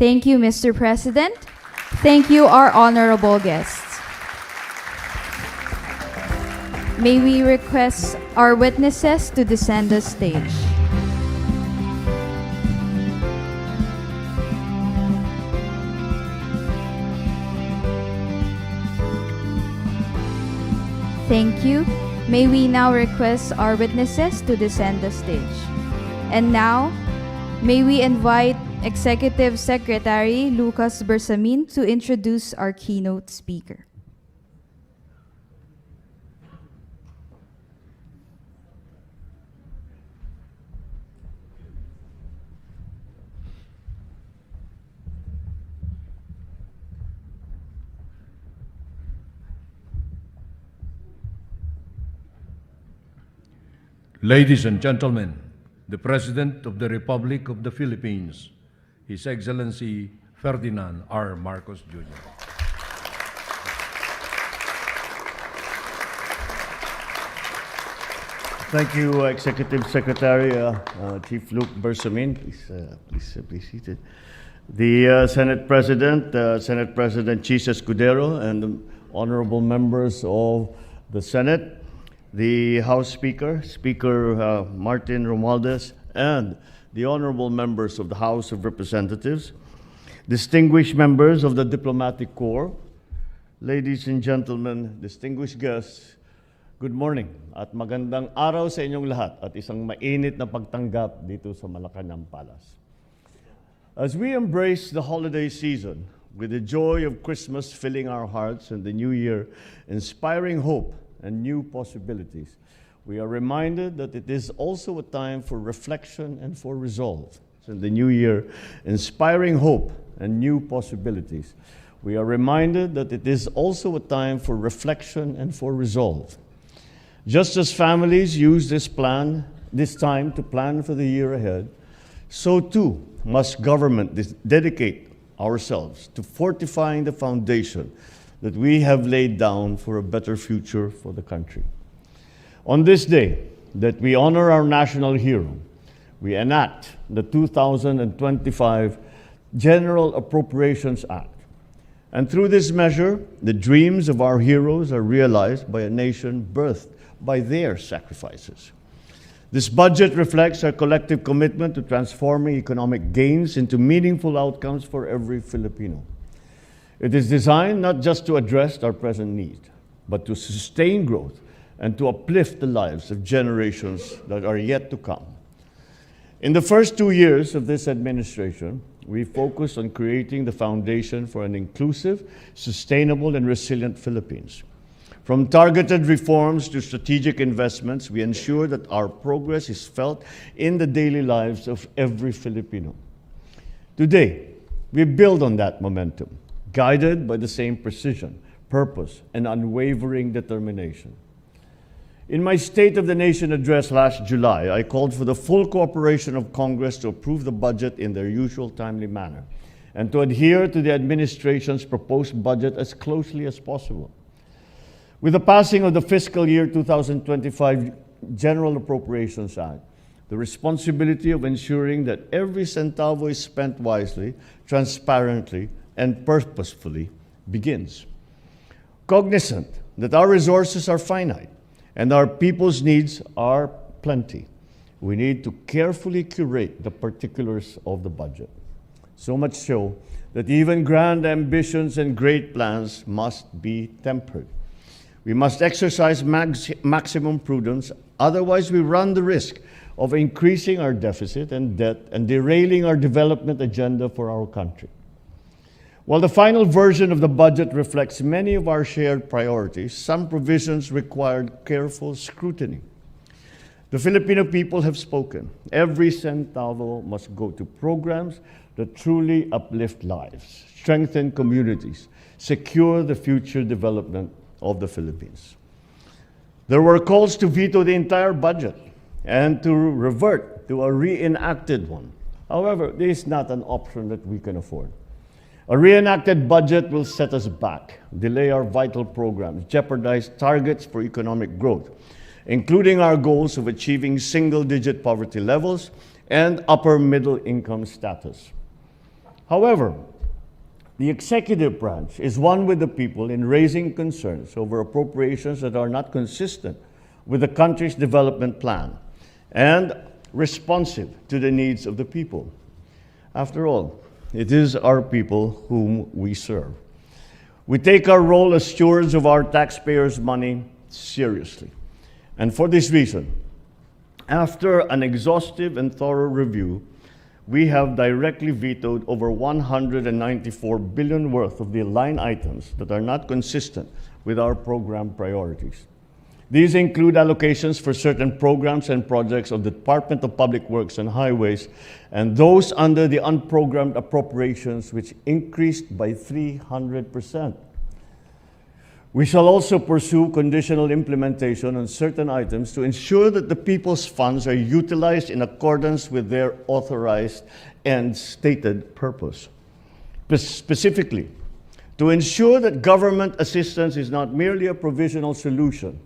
Thank you, Mr. President. Thank you, our honorable guests. May we request our witnesses to descend the stage. Thank you. May we now request our witnesses to descend the stage. And now, may we invite Executive Secretary Lucas Bersamin to introduce our keynote speaker. Ladies and gentlemen, the President of the Republic of the Philippines, His Excellency Ferdinand R. Marcos Jr. Thank you, Executive Secretary Chief Luke Bersamin. Please be seated. The Senate President Chis Escudero, and the honorable members of the Senate, the House Speaker, Speaker Martin Romualdez, and the honorable members of the House of Representatives, distinguished members of the Diplomatic Corps, ladies and gentlemen, distinguished guests, good morning at magandang araw sa inyong lahat at isang mainit na pagtanggap dito sa Malacanang Palace. As we embrace the holiday season with the joy of Christmas filling our hearts and the new year inspiring hope and new possibilities, we are reminded that it is also a time for reflection and for resolve. So in the new year, inspiring hope and new possibilities, we are reminded that it is also a time for reflection and for resolve. Just as families use this time to plan for the year ahead, so too must government dedicate ourselves to fortifying the foundation that we have laid down for a better future for the country. On this day that we honor our national hero, we enact the 2025 General Appropriations Act. And through this measure, the dreams of our heroes are realized by a nation birthed by their sacrifices. This budget reflects our collective commitment to transforming economic gains into meaningful outcomes for every Filipino. It is designed not just to address our present need, but to sustain growth and to uplift the lives of generations that are yet to come. In the first 2 years of this administration, we focused on creating the foundation for an inclusive, sustainable, and resilient Philippines. From targeted reforms to strategic investments, we ensure that our progress is felt in the daily lives of every Filipino. Today, we build on that momentum, guided by the same precision, purpose, and unwavering determination. In my State of the Nation address last July, I called for the full cooperation of Congress to approve the budget in their usual timely manner and to adhere to the administration's proposed budget as closely as possible. With the passing of the fiscal year 2025 General Appropriations Act, the responsibility of ensuring that every centavo is spent wisely, transparently, and purposefully begins. Cognizant that our resources are finite and our people's needs are plenty, we need to carefully curate the particulars of the budget. So much so that even grand ambitions and great plans must be tempered. We must exercise maximum prudence, otherwise we run the risk of increasing our deficit and debt and derailing our development agenda for our country. While the final version of the budget reflects many of our shared priorities, some provisions required careful scrutiny. The Filipino people have spoken. Every centavo must go to programs that truly uplift lives, strengthen communities, secure the future development of the Philippines. There were calls to veto the entire budget and to revert to a reenacted one. However, this is not an option that we can afford. A reenacted budget will set us back, delay our vital programs, jeopardize targets for economic growth, including our goals of achieving single-digit poverty levels and upper middle income status. However, the executive branch is one with the people in raising concerns over appropriations that are not consistent with the country's development plan and responsive to the needs of the people. After all, it is our people whom we serve. We take our role as stewards of our taxpayers' money seriously. And for this reason, after an exhaustive and thorough review, we have directly vetoed over 194 billion worth of the line items that are not consistent with our program priorities. These include allocations for certain programs and projects of the Department of Public Works and Highways, and those under the unprogrammed appropriations, which increased by 300%. We shall also pursue conditional implementation on certain items to ensure that the people's funds are utilized in accordance with their authorized and stated purpose. Specifically, to ensure that government assistance is not merely a provisional solution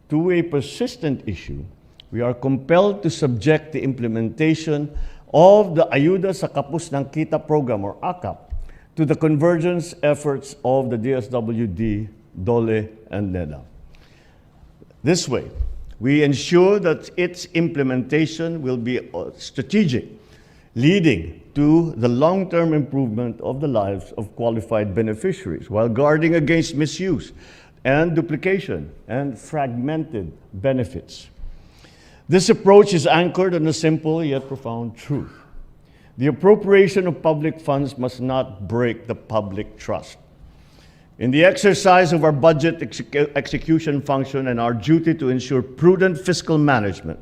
to a persistent issue, we are compelled to subject the implementation of the Ayuda sa Kapos ng Kita program, or AKAP, to the convergence efforts of the DSWD, DOLE, and NEDA. This way, we ensure that its implementation will be strategic, leading to the long-term improvement of the lives of qualified beneficiaries while guarding against misuse and duplication and fragmented benefits. This approach is anchored on a simple yet profound truth. The appropriation of public funds must not break the public trust. In the exercise of our budget execution function and our duty to ensure prudent fiscal management,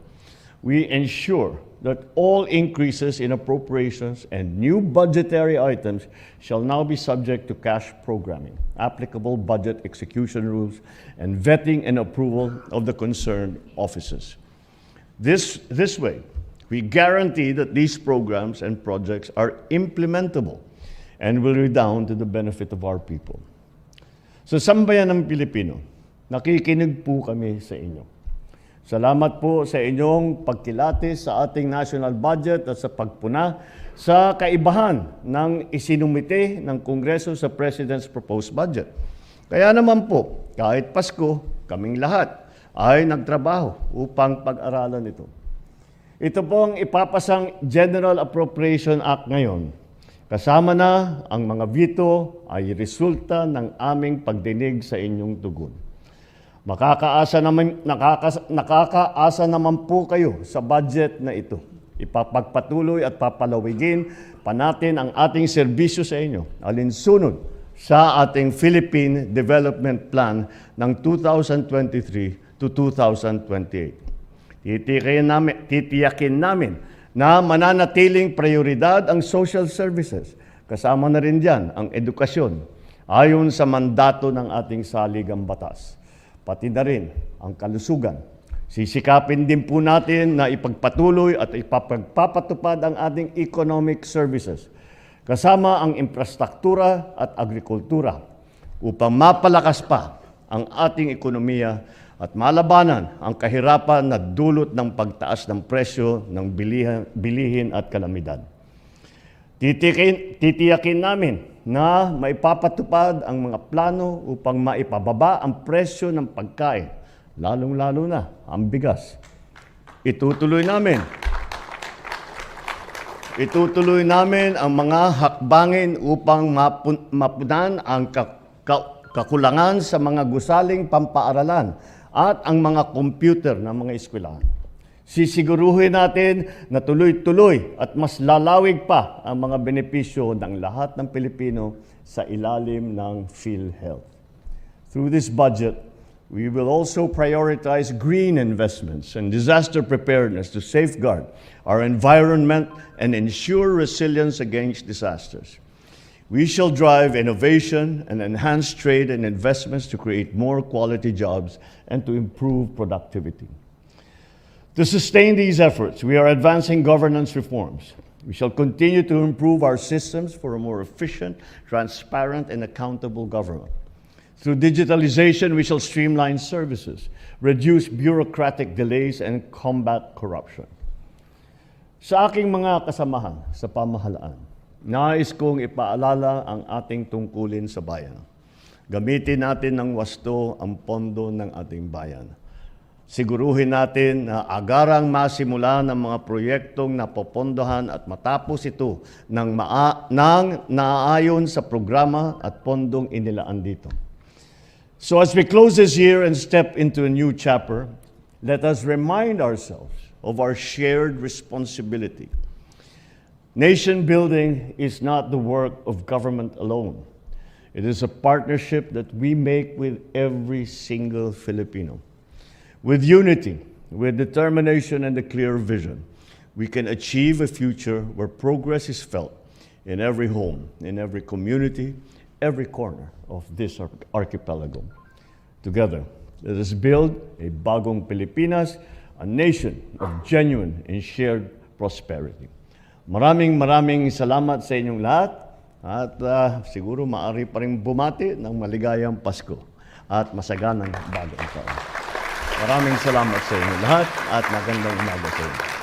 we ensure that all increases in appropriations and new budgetary items shall now be subject to cash programming, applicable budget execution rules, and vetting and approval of the concerned offices. This way, we guarantee that these programs and projects are implementable and will redound to the benefit of our people. Sa sambayan ng Pilipino, nakikinig po kami sa inyo. Salamat po sa inyong pagkilatis sa ating national budget at sa pagpuna sa kaibahan ng isinumite ng Kongreso sa President's proposed budget. Kaya naman po, kahit Pasko, kaming lahat ay nagtrabaho upang pag-aralan ito. Ito po ang ipapasang General Appropriation Act ngayon. Kasama na ang mga veto ay resulta ng aming pagdinig sa inyong tugon. Nakakaasa naman po kayo sa budget na ito. Ipapagpatuloy at papalawigin pa natin ang ating serbisyo sa inyo, alinsunod sa ating Philippine Development Plan ng 2023 to 2028. Titiyakin namin na mananatiling prioridad ang social services. Kasama na rin dyan ang edukasyon ayon sa mandato ng ating saligang batas. Pati na rin ang kalusugan. Sisikapin din po natin na ipagpatuloy at ipapagpapatupad ang ating economic services, kasama ang infrastruktura at agrikultura, upang mapalakas pa ang ating ekonomiya at malabanan ang kahirapan na dulot ng pagtaas ng presyo ng bilihin at kalamidad. Titiyakin namin na maipapatupad ang mga plano upang maipababa ang presyo ng pagkain, lalong-lalo na ang bigas. Itutuloy namin ang mga hakbangin upang mapunan ang kakulangan sa mga gusaling pampaaralan at ang mga computer ng mga eskwelahan. Sisiguruhin natin na tuloy-tuloy at mas lalawig pa ang mga benepisyo ng lahat ng Pilipino sa ilalim ng PhilHealth. Through this budget, we will also prioritize green investments and disaster preparedness to safeguard our environment and ensure resilience against disasters. We shall drive innovation and enhance trade and investments to create more quality jobs and to improve productivity. To sustain these efforts, we are advancing governance reforms. We shall continue to improve our systems for a more efficient, transparent, and accountable government. Through digitalization, we shall streamline services, reduce bureaucratic delays, and combat corruption. Sa aking mga kasamahan sa pamahalaan, nais kong ipaalala ang ating tungkulin sa bayan. Gamitin natin ng wasto ang pondo ng ating bayan. Siguruhin natin na agarang masimula ng mga proyektong napopondohan at matapos ito ng naaayon sa programa at pondong inilaan dito. So as we close this year and step into a new chapter, let us remind ourselves of our shared responsibility. Nation building is not the work of government alone. It is a partnership that we make with every single Filipino. With unity, with determination and a clear vision, we can achieve a future where progress is felt in every home, in every community, every corner of this archipelago. Together, let us build a bagong Pilipinas, a nation of genuine and shared prosperity. Maraming salamat sa inyong lahat at siguro maaari pa rin bumati ng maligayang Pasko at masaganang bagong taon. Maraming salamat sa inyo lahat at magandang umaga sa inyo.